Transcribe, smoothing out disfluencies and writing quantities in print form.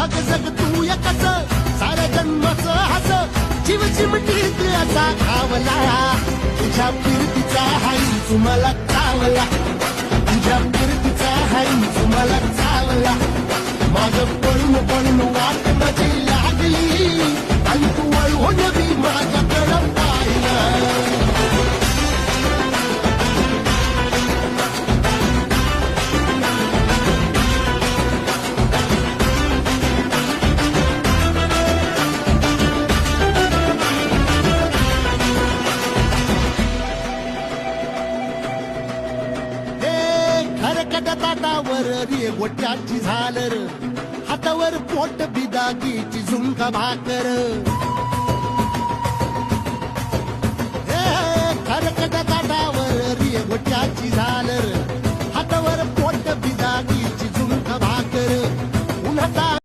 बघ जग तू एकच साऱ्या जन्माचं हस जीव चिमटीत असा खावला तुझ्या फिरतीचा हाई तुम्हाला चावला तुझ्या फिरतीचा हाई तुम्हाला चावला माझं पळून पळून वाट माझी लागली आणि तू वळून बी माझ्याकडं पाहिलं ताटावर रेवट्याची झालर हातावर पोट बिदागीची झुंका भाकर खरकट ताटावर रेवट्याची झालर हातावर पोट बिदागीची झुंका भाकर उन्हाचा